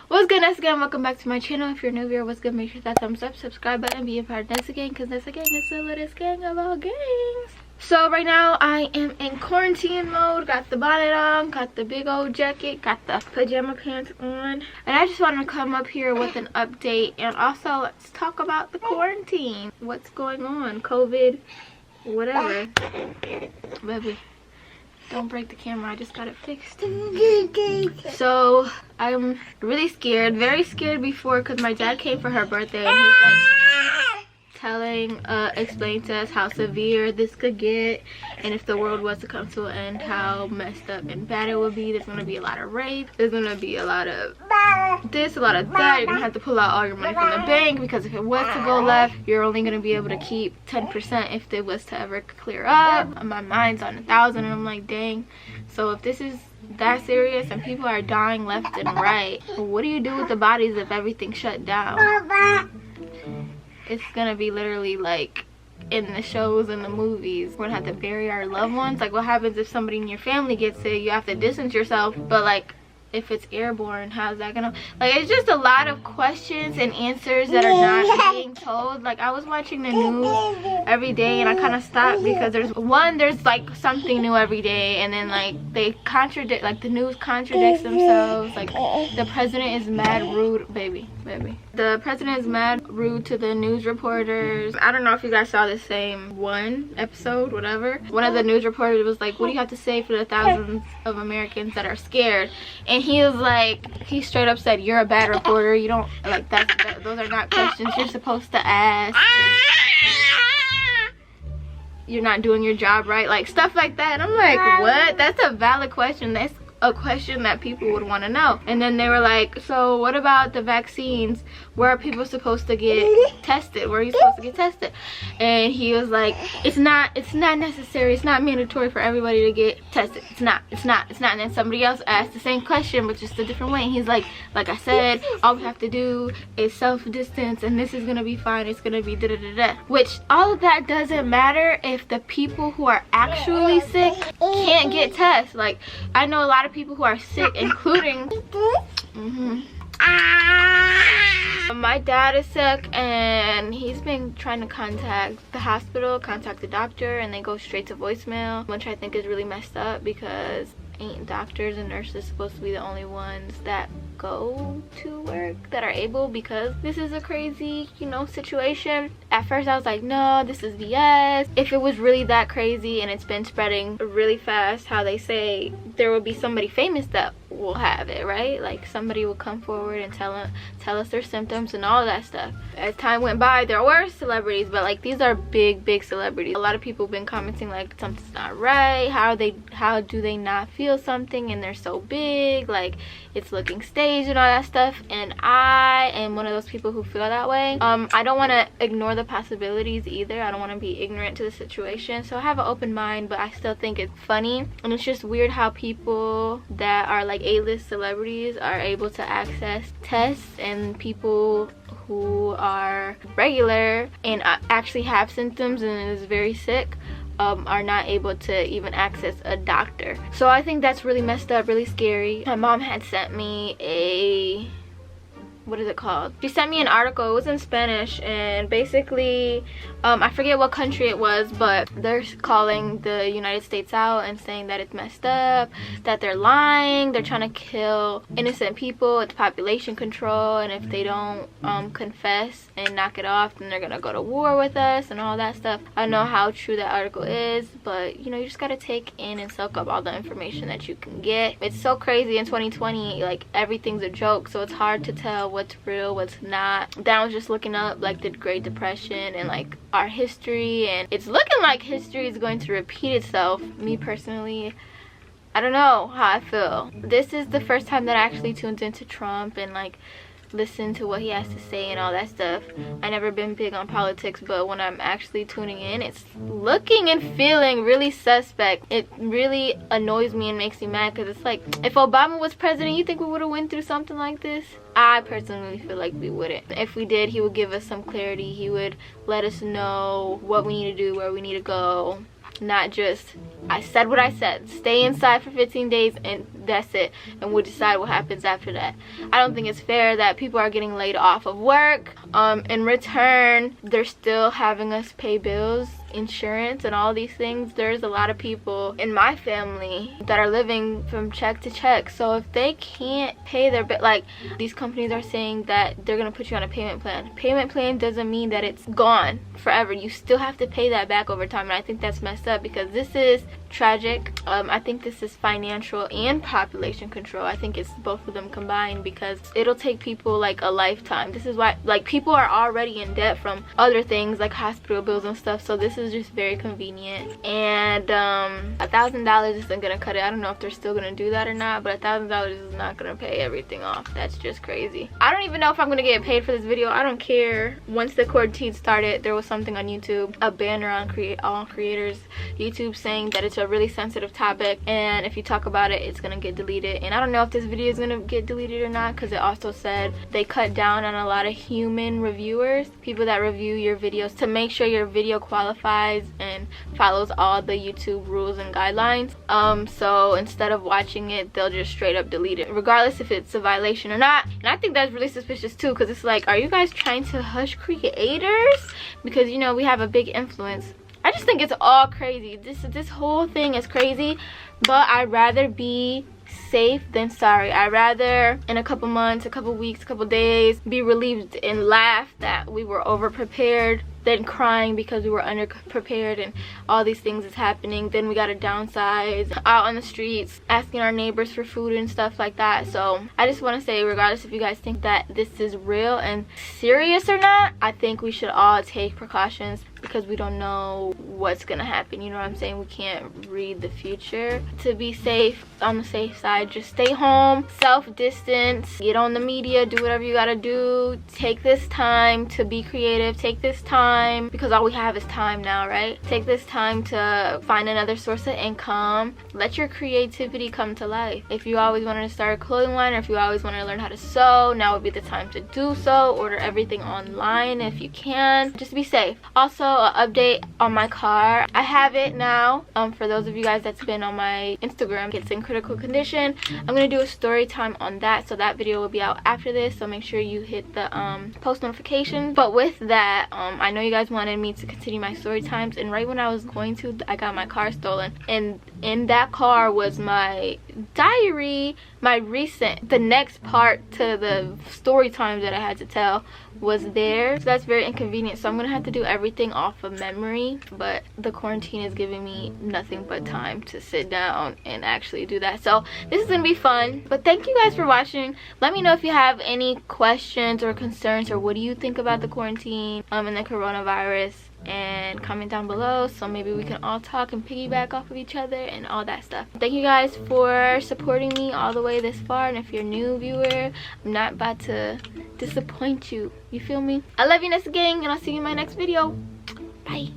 What's good, Nessa Gang? Welcome back to my channel. If you're new here, what's good? Make sure that thumbs up, subscribe button, be a part of Nessa Gang, because Nessa Gang is the latest gang of all gangs. So right now I am in quarantine mode. Got the bonnet on, got the big old jacket, got the pajama pants on, and I just wanted to come up here with an update, and also let's talk about the quarantine. What's going on? COVID, whatever. Baby, don't break the camera, I just got it fixed. So I'm really scared, very scared before, because my dad came for her birthday and he's like explaining to us how severe this could get, and if the world was to come to an end, how messed up and bad it would be. There's gonna be a lot of rape, there's gonna be a lot of this, a lot of that. You're gonna have to pull out all your money from the bank, because if it was to go left, you're only gonna be able to keep 10% if it was to ever clear up. My mind's on 1,000 and I'm like, dang. So if this is that serious and people are dying left and right, what do you do with the bodies if everything shut down? It's gonna be literally like in the shows and the movies. We're gonna have to bury our loved ones. Like, what happens if somebody in your family gets sick? You have to distance yourself, but like, if it's airborne, how's that gonna, like, it's just a lot of questions and answers that are not being told. Like, I was watching the news every day and I kind of stopped, because there's like something new every day, and then like they contradict, like the news contradicts themselves. Like, the president is mad rude, baby, the president is mad rude to the news reporters. I don't know if you guys saw the same one episode, whatever. One of the news reporters was like, what do you have to say for the thousands of Americans that are scared? And he was like, he straight up said, you're a bad reporter. You don't, like, those are not questions you're supposed to ask. You're not doing your job right, like stuff like that. And I'm like, what? That's a valid question. That's a question that people would want to know. And then they were like, so what about the vaccines? Where are people supposed to get tested? Where are you supposed to get tested? And he was like, it's not necessary, it's not mandatory for everybody to get tested. It's not. And then somebody else asked the same question but just a different way, and he's like I said, all we have to do is self-distance and this is gonna be fine. It's gonna be da-da-da-da. Which, all of that doesn't matter if the people who are actually sick can't get tests. Like, I know a lot of people who are sick, including my dad is sick, and he's been trying to contact the hospital, contact the doctor, and they go straight to voicemail, which I think is really messed up, because ain't doctors and nurses supposed to be the only ones that go to work, that are able, because this is a crazy, you know, situation. At first I was like, no, this is BS. If it was really that crazy and it's been spreading really fast, how they say there will be somebody famous that will have it, right? Like, somebody will come forward and tell us their symptoms and all that stuff. As time went by, there were celebrities, but like, these are big celebrities. A lot of people have been commenting like, something's not right. How do they not feel something, and they're so big, like it's looking staged and all that stuff. And I am one of those people who feel that way. I don't want to ignore the possibilities either. I don't want to be ignorant to the situation, so I have an open mind, but I still think it's funny, and it's just weird how people that are like A-list celebrities are able to access tests, and people who are regular and actually have symptoms and is very sick are not able to even access a doctor. So I think that's really messed up, really scary. My mom had sent me a, what is it called? She sent me an article. It was in Spanish, and basically I forget what country it was, but they're calling the United States out and saying that it's messed up, that they're lying, they're trying to kill innocent people, it's population control, and if they don't confess and knock it off, then they're gonna go to war with us and all that stuff. I don't know how true that article is, but you know, you just gotta take in and soak up all the information that you can get. It's so crazy in 2020, like everything's a joke, so it's hard to tell what's real, what's not. Then I was just looking up like the Great Depression and like our history, and it's looking like history is going to repeat itself. Me personally, I don't know how I feel. This is the first time that I actually tuned into Trump and like listen to what he has to say and all that stuff. I never been big on politics, but when I'm actually tuning in, it's looking and feeling really suspect. It really annoys me and makes me mad, because it's like, if Obama was president, you think we would have went through something like this? I personally feel like we wouldn't. If we did, he would give us some clarity. He would let us know what we need to do, where we need to go. Not just, I said what I said, stay inside for 15 days and that's it, and we'll decide what happens after that. I don't think it's fair that people are getting laid off of work. In return, they're still having us pay bills, insurance, and all these things. There's a lot of people in my family that are living from check to check, so if they can't pay their bill, like, these companies are saying that they're gonna put you on a payment plan. Payment plan doesn't mean that it's gone forever. You still have to pay that back over time, and I think that's messed up because this is tragic. I think this is financial and population control. I think it's both of them combined, because it'll take people like a lifetime. This is why, like, people are already in debt from other things like hospital bills and stuff, so this is just very convenient. And $1,000 isn't gonna cut it. I don't know if they're still gonna do that or not, but $1,000 is not gonna pay everything off. That's just crazy. I don't even know if I'm gonna get paid for this video. I don't care. Once the quarantine started, there was something on YouTube, a banner on all creators YouTube, saying that it's a really sensitive topic, and if you talk about it, it's gonna get deleted. And I don't know if this video is gonna get deleted or not, because it also said they cut down on a lot of human reviewers, people that review your videos, to make sure your video qualifies and follows all the YouTube rules and guidelines. So instead of watching it, they'll just straight up delete it, regardless if it's a violation or not. And I think that's really suspicious too, because it's like, are you guys trying to hush creators? Because, you know, we have a big influence. I just think it's all crazy. This whole thing is crazy, but I'd rather be safe than sorry. I'd rather in a couple months, a couple weeks, a couple days be relieved and laugh that we were over prepared than crying because we were under prepared and all these things is happening. Then we gotta downsize, out on the streets asking our neighbors for food and stuff like that. So I just want to say, regardless if you guys think that this is real and serious or not, I think we should all take precautions, because we don't know what's gonna happen. You know what I'm saying? We can't read the future. To be safe, on the safe side, just stay home, self-distance, get on the media, do whatever you gotta do. Take this time to be creative. Take this time, because all we have is time now, right? Take this time to find another source of income. Let your creativity come to life. If you always wanted to start a clothing line, or if you always wanted to learn how to sew, now would be the time to do so. Order everything online if you can. Just be safe. Also, an update on my car. I have it now. For those of you guys that's been on my Instagram, it's in critical condition. I'm gonna do a story time on that, so that video will be out after this, so make sure you hit the post notification. But with that, I know you guys wanted me to continue my story times, and right when I was going to, I got my car stolen, and in that car was my diary, the next part to the story time that I had to tell was there. So that's very inconvenient, so I'm gonna have to do everything off of memory, but the quarantine is giving me nothing but time to sit down and actually do that. So this is gonna be fun. But thank you guys for watching. Let me know if you have any questions or concerns, or what do you think about the quarantine and the coronavirus, and comment down below so maybe we can all talk and piggyback off of each other and all that stuff. Thank you guys for supporting me all the way this far, and if you're a new viewer, I'm not about to disappoint you. You feel me? I love you, Nessa gang, and I'll see you in my next video. Bye.